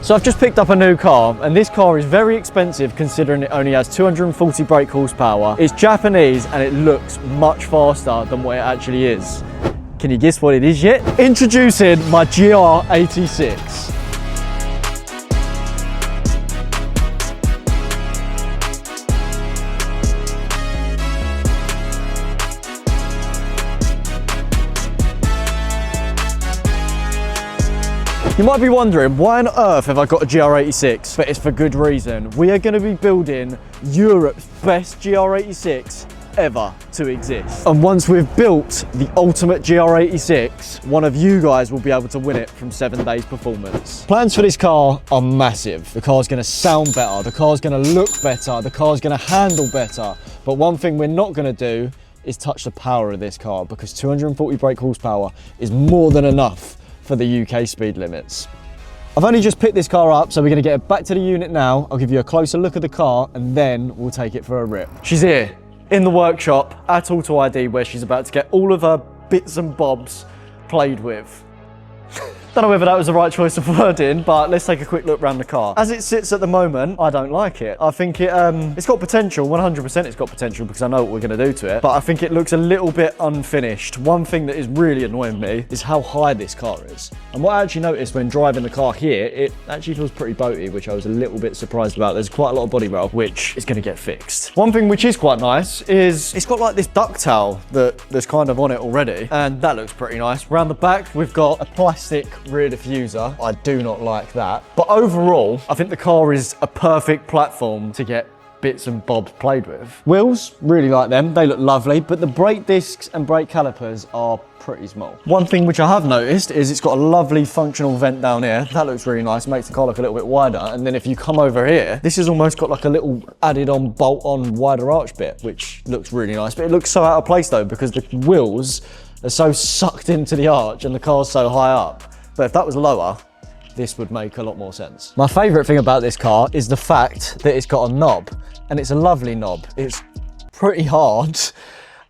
So I've just picked up a new car, and this car is very expensive considering it only has 240 brake horsepower. It's Japanese and it looks much faster than what it actually is. Can you guess what it is yet? Introducing my GR86. You might be wondering, why on earth have I got a GR86? But it's for good reason. We are going to be building Europe's best GR86 ever to exist. And once we've built the ultimate GR86, one of you guys will be able to win it from 7 Days Performance. Plans for this car are massive. The car's going to sound better, the car's going to look better, the car's going to handle better. But one thing we're not going to do is touch the power of this car, because 240 brake horsepower is more than enough for the UK speed limits. I've only just picked this car up, so we're gonna get it back to the unit now. I'll give you a closer look at the car and then we'll take it for a rip. She's here in the workshop at AUTOID, where she's about to get all of her bits and bobs played with. Don't know whether that was the right choice of wording, but let's take a quick look around the car. As it sits at the moment, I don't like it. I think it's got potential, 100% it's got potential, because I know what we're gonna do to it, but I think it looks a little bit unfinished. One thing that is really annoying me is how high this car is. And what I actually noticed when driving the car here, it actually feels pretty boaty, which I was a little bit surprised about. There's quite a lot of body roll, which is gonna get fixed. One thing which is quite nice is it's got like this ducktail that's kind of on it already, and that looks pretty nice. Around the back, we've got a plastic rear diffuser. I do not like that. But overall, I think the car is a perfect platform to get bits and bobs played with. Wheels, really like them. They look lovely, but the brake discs and brake calipers are pretty small. One thing which I have noticed is it's got a lovely functional vent down here. That looks really nice, makes the car look a little bit wider. And then if you come over here, this has almost got like a little added on bolt on wider arch bit, which looks really nice. But it looks so out of place though, because the wheels are so sucked into the arch and the car's so high up. But if that was lower, this would make a lot more sense. My favourite thing about this car is the fact that it's got a knob, and it's a lovely knob. It's pretty hard,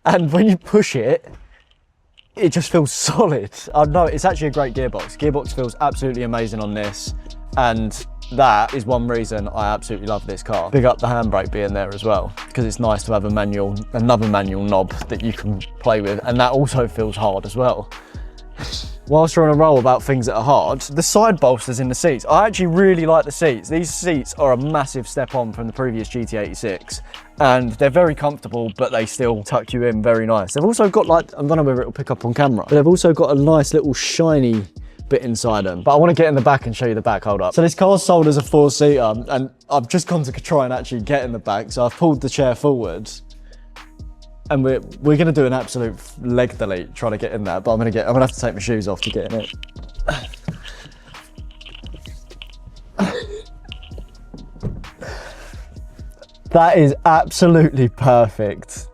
and when you push it, it just feels solid. I know, it's actually a great gearbox. Gearbox feels absolutely amazing on this, and that is one reason I absolutely love this car. Big up the handbrake being there as well, because it's nice to have another manual knob that you can play with, and that also feels hard as well. Whilst we're on a roll about things that are hard, the side bolsters in the seats. I actually really like the seats. These seats are a massive step on from the previous GT86, and they're very comfortable, but they still tuck you in very nice. They've also got like, I don't know whether it'll pick up on camera, but they've also got a nice little shiny bit inside them. But I want to get in the back and show you the back. Hold up. So this car's sold as a 4-seater, and I've just gone to try and actually get in the back. So I've pulled the chair forward, and we're gonna do an absolute leg delete trying to get in there, but I'm gonna have to take my shoes off to get in it. That is absolutely perfect.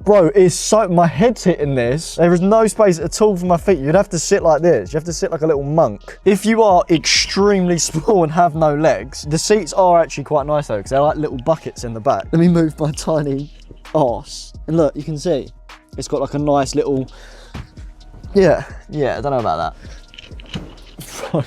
Bro, it's so, my head's hitting this. There is no space at all for my feet. You'd have to sit like this. You have to sit like a little monk. If you are extremely small and have no legs, the seats are actually quite nice though, because they're like little buckets in the back. Let me move my tiny arse. And look, you can see, it's got like a nice little, yeah, I don't know about that.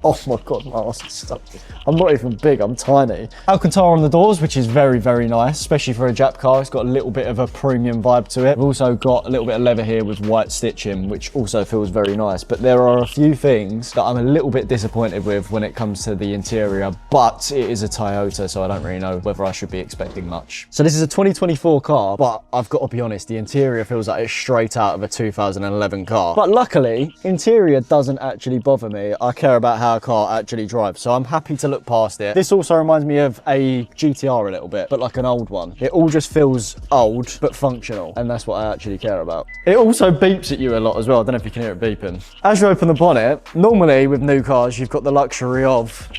Oh my God, my arse is stuck. I'm not even big, I'm tiny. Alcantara on the doors, which is very, very nice, especially for a Jap car. It's got a little bit of a premium vibe to it. We've also got a little bit of leather here with white stitching, which also feels very nice. But there are a few things that I'm a little bit disappointed with when it comes to the interior, but it is a Toyota, so I don't really know whether I should be expecting much. So this is a 2024 car, but I've got to be honest, the interior feels like it's straight out of a 2011 car. But luckily, interior doesn't actually bother me. I care about how a car actually drives, so I'm happy to look past it. This also reminds me of a GTR a little bit, but like an old one. It all just feels old but functional, and that's what I actually care about. It also beeps at you a lot as well. I don't know if you can hear it beeping. As you open the bonnet, normally with new cars you've got the luxury of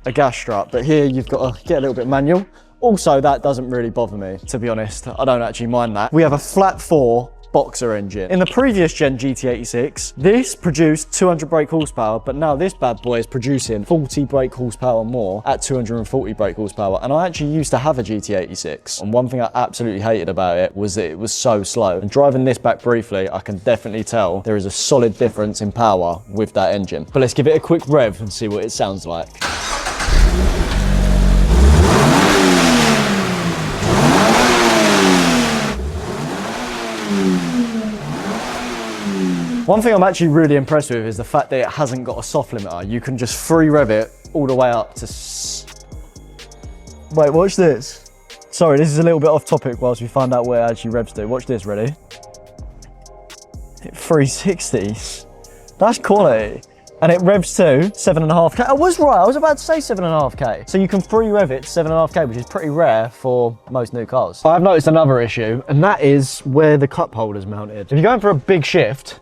a gas strap, but here you've got to get a little bit manual. Also, that doesn't really bother me, to be honest. I don't actually mind that. We have a flat 4 boxer engine. In the previous gen GT86, this produced 200 brake horsepower, but now this bad boy is producing 40 brake horsepower more at 240 brake horsepower. And I actually used to have a GT86, and one thing I absolutely hated about it was that it was so slow. And driving this back briefly, I can definitely tell there is a solid difference in power with that engine. But let's give it a quick rev and see what it sounds like. One thing I'm actually really impressed with is the fact that it hasn't got a soft limiter. You can just free rev it all the way up to... Wait, watch this. Sorry, this is a little bit off topic whilst we find out where it actually revs to. Watch this, ready? Hit 360s. That's quality. And it revs to 7.5K. I was right, I was about to say 7.5K. So you can free rev it to 7.5K, which is pretty rare for most new cars. I've noticed another issue, and that is where the cup holder's mounted. If you're going for a big shift,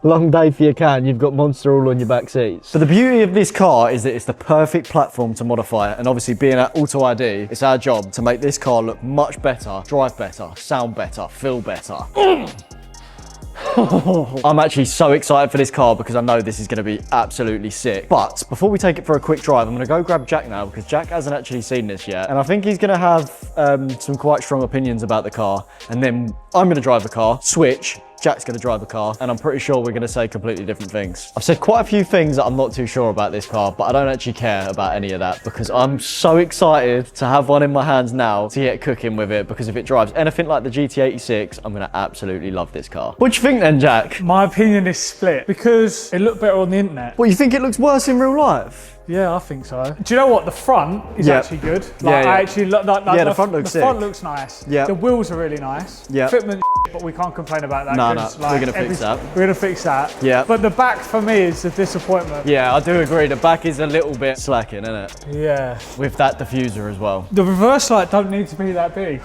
long day for your can, you've got Monster all on your back seats. So the beauty of this car is that it's the perfect platform to modify it, and obviously being at AUTOID, it's our job to make this car look much better, drive better, sound better, feel better. I'm actually so excited for this car because I know this is going to be absolutely sick. But before we take it for a quick drive, I'm going to go grab Jack now because Jack hasn't actually seen this yet. And I think he's going to have some quite strong opinions about the car. And then I'm going to drive the car, switch. Jack's going to drive the car, and I'm pretty sure we're going to say completely different things. I've said quite a few things that I'm not too sure about this car, but I don't actually care about any of that because I'm so excited to have one in my hands now to get cooking with it, because if it drives anything like the GT86, I'm going to absolutely love this car. What do you think then, Jack? My opinion is split because it looked better on the internet. What, you think it looks worse in real life? Yeah, I think so. Do you know what? The front is actually good. Like, yeah. I actually like the front looks sick. The front looks nice. Yeah. The wheels are really nice. Yeah. Fitment, but we can't complain about that. No, like, we're gonna fix that. We're gonna fix that. Yeah. But the back for me is a disappointment. Yeah, I do agree. The back is a little bit slacking, isn't it? Yeah. With that diffuser as well. The reverse light don't need to be that big.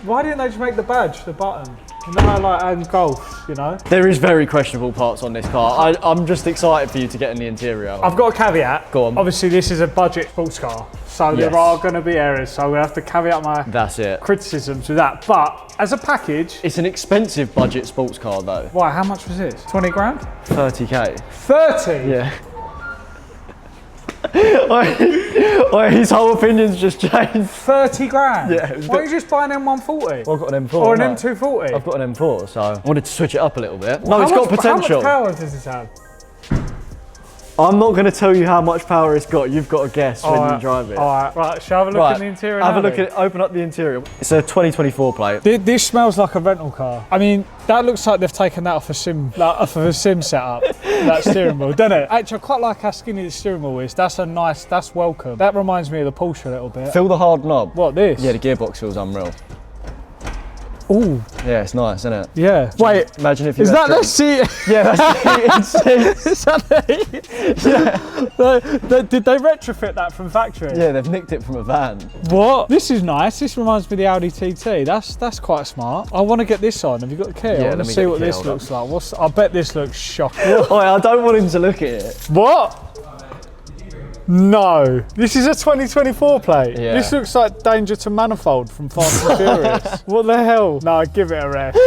Why didn't they just make the badge, the button? You know how like and golf, you know? There is very questionable parts on this car. I'm just excited for you to get in the interior. I've got a caveat. Go on. Obviously this is a budget sports car, so there are going to be errors, so I'm going to have to caveat my criticisms with that. But as a package... It's an expensive budget sports car though. Why, how much was this? 20 grand? 30K. 30? Yeah. His whole opinion's just changed. 30 grand? Yeah. Why don't you just buy an M140? Well, I've got an M4. Or an M240? I've got an M4, so I wanted to switch it up a little bit. Well, no, it's got potential. How much power does this have? I'm not going to tell you how much power it's got. You've got to guess when you drive it. Right, shall I have a look in the interior now? Have a look at it, open up the interior. It's a 2024 plate. This smells like a rental car. I mean, that looks like they've taken that off a sim, off of a sim setup, that steering wheel, doesn't it? Actually, I quite like how skinny the steering wheel is. That's a nice, that's welcome. That reminds me of the Porsche a little bit. Feel the hard knob. What, this? Yeah, the gearbox feels unreal. Ooh. Yeah, it's nice, isn't it? Yeah. Wait. Imagine if you. Is that the seat? Yeah, that's the seat. Is that the? Did they retrofit that from factory? Yeah, they've nicked it from a van. What? This is nice. This reminds me of the Audi TT. That's quite smart. I want to get this on. Have you got the key? Yeah, I want to see what this looks like. I bet this looks shocking. Oh, I don't want him to look at it. What? No, this is a 2024 plate. Yeah. This looks like Danger to Manifold from Fast and Furious. What the hell? No, give it a rest.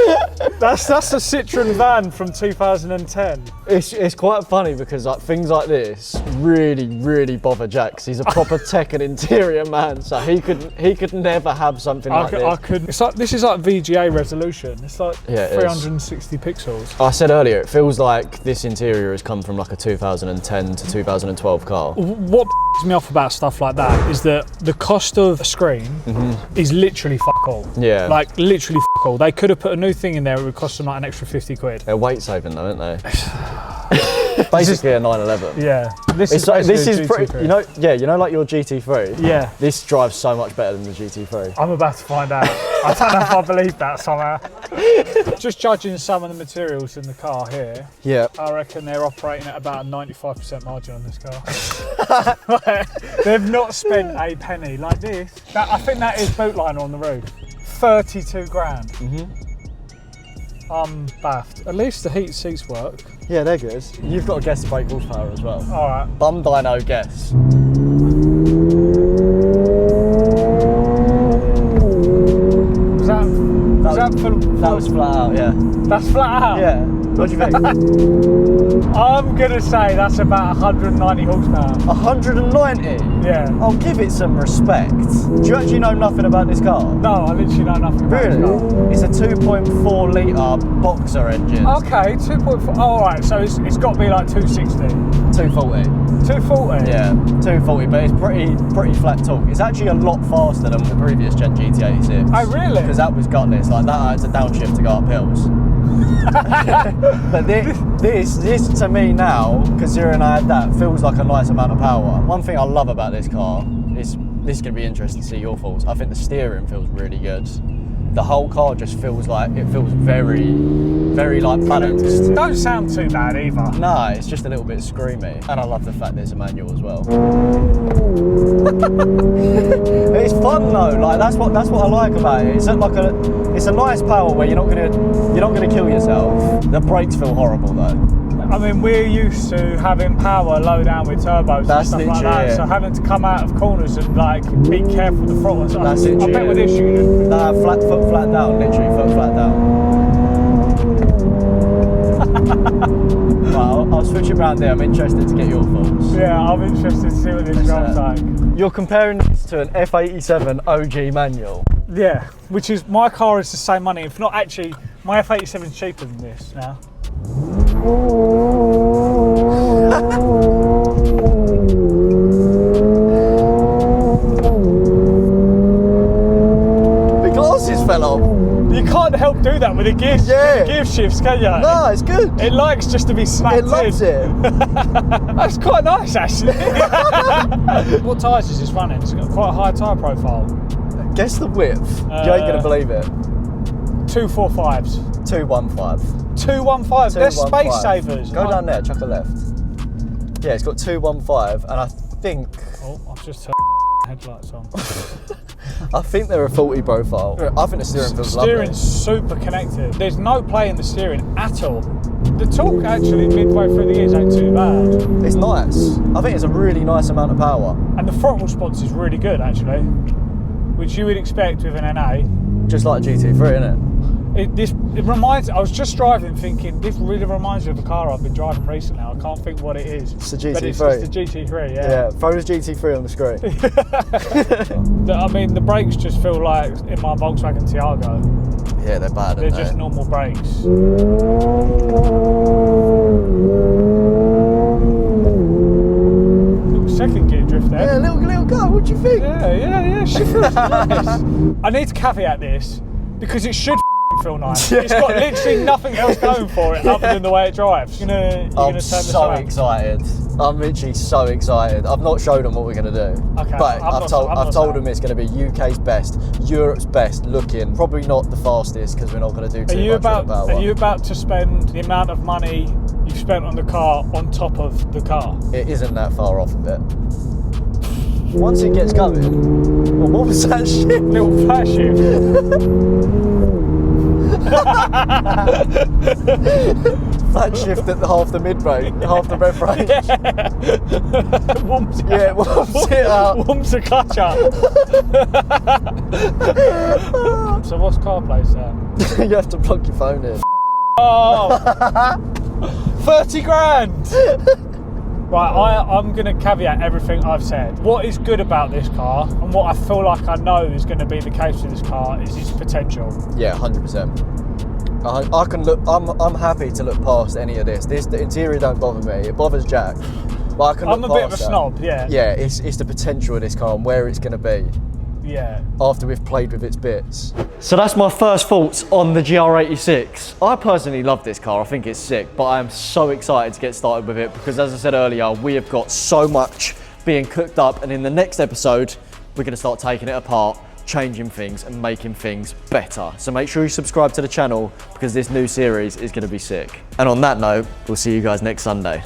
That's a Citroen van from 2010. It's quite funny because like things like this really bother Jack, 'cause he's a proper tech and interior man, so he could never have something like this. I couldn't. It's like, this is like VGA resolution. It's like 360 pixels. I said earlier, it feels like this interior has come from like a 2010 to 2012 car. What pisses me off about stuff like that is that the cost of a screen is literally fuck all. Yeah. Like literally fuck all. They could have put a new thing in there, it would cost them like an extra 50 quid. They're weight saving though, aren't they? Basically a 911. Yeah. This is pretty, you know, like your GT3? Yeah. This drives so much better than the GT3. I'm about to find out. I don't know if I believe that somehow. Just judging some of the materials in the car here, yeah, I reckon they're operating at about a 95% margin on this car. They've not spent a penny like this. I think that is boot liner on the roof. 32 grand. I'm baffed. At least the heat seats work. Yeah, they're good. You've got to guess the brake horsepower as well. All right. Bum dyno guess. Was that that That was flat out, yeah. That's flat out? Yeah. What do you think? I'm gonna say that's about 190 horsepower. 190? Yeah. I'll give it some respect. Do you actually know nothing about this car? No, I literally know nothing about this car. Really? It's a 2.4 litre boxer engine. Okay, 2.4. Oh, all right, so it's got to be like 260. 240. 240? Yeah, 240, but it's pretty flat torque. It's actually a lot faster than the previous gen GT86. Oh, really? Because that was gutless, like that had to downshift to go up hills. But this to me now, considering I had that, feels like a nice amount of power. One thing I love about this car is, this is going to be interesting to see your thoughts. I think the steering feels really good. The whole car just feels like, it feels very like balanced. Don't sound too bad either. No, it's just a little bit screamy. And I love the fact there's a manual as well. It's fun though, like that's what I like about it. It's a nice power where you're not gonna kill yourself. The brakes feel horrible though. I mean, we're used to having power low down with turbos and stuff like that, so having to come out of corners and like be careful with the throttle and stuff. That's it. I bet with this you Nah, foot flat down, literally foot flat down. Right, I'll switch it around there. I'm interested to get your thoughts. Yeah, I'm interested to see what this drives like. You're comparing this to an F87 OG manual. Yeah, which is, my car is the same money. If not, actually, my F87 is cheaper than this now. The glasses fell off. You can't help do that with the gear shifts, can you? No, it's good. It likes just to be smacked It loves it. That's quite nice, actually. What tyres is this running? It's got quite a high tyre profile. Guess the width. You ain't gonna believe it. 245s. 215. 215. They're space savers. Go down there, chuck a left. Yeah, it's got 215, and I think. Oh, I've just turned headlights on. I think they're a 40 profile. I think the steering feels lovely. Steering's super connected. There's no play in the steering at all. The torque actually midway through the gears ain't too bad. It's nice. I think it's a really nice amount of power. And the throttle response is really good actually, which you would expect with an NA. Just like a GT3, innit? It reminds. I was just driving, thinking this really reminds me of a car I've been driving recently. I can't think what it is. It's the GT3. But it's the GT3, yeah. Yeah, throw this GT3 on the screen. I mean, the brakes just feel like in my Volkswagen Tiago. Yeah, they're bad. They're just normal brakes. Little second gear drift there. Yeah, little go. What do you think? Yeah. She feels nice. I need to caveat this because it should feel nice. It's got literally nothing else going for it other than the way it drives. You're gonna turn this around? Excited. I'm literally so excited. I've not showed them what we're going to do. Okay, but I've told them it's going to be UK's best, Europe's best looking. Probably not the fastest because we're not going to do too much about it. Are you about to spend the amount of money you've spent on the car on top of the car? It isn't that far off of it. Once it gets going, well, what was that shit? Little flat shift. Flat shift at half the mid brake, half the rev range. Warms it up. Warms the clutch up. So what's CarPlay saying? You have to plug your phone in. Oh, 30 grand. Right, I'm going to caveat everything I've said. What is good about this car, and what I feel like I know is going to be the case with this car, is its potential. Yeah, 100%. I can look. I'm happy to look past any of this. The interior don't bother me. It bothers Jack, but I can. I'm a bit of a snob. Yeah. Yeah, it's the potential of this car and where it's going to be. Yeah. After we've played with its bits. So that's my first thoughts on the GR86. I personally love this car. I think it's sick, but I am so excited to get started with it because, as I said earlier, we have got so much being cooked up, and in the next episode, we're going to start taking it apart, changing things and making things better. So make sure you subscribe to the channel because this new series is going to be sick. And on that note, we'll see you guys next Sunday.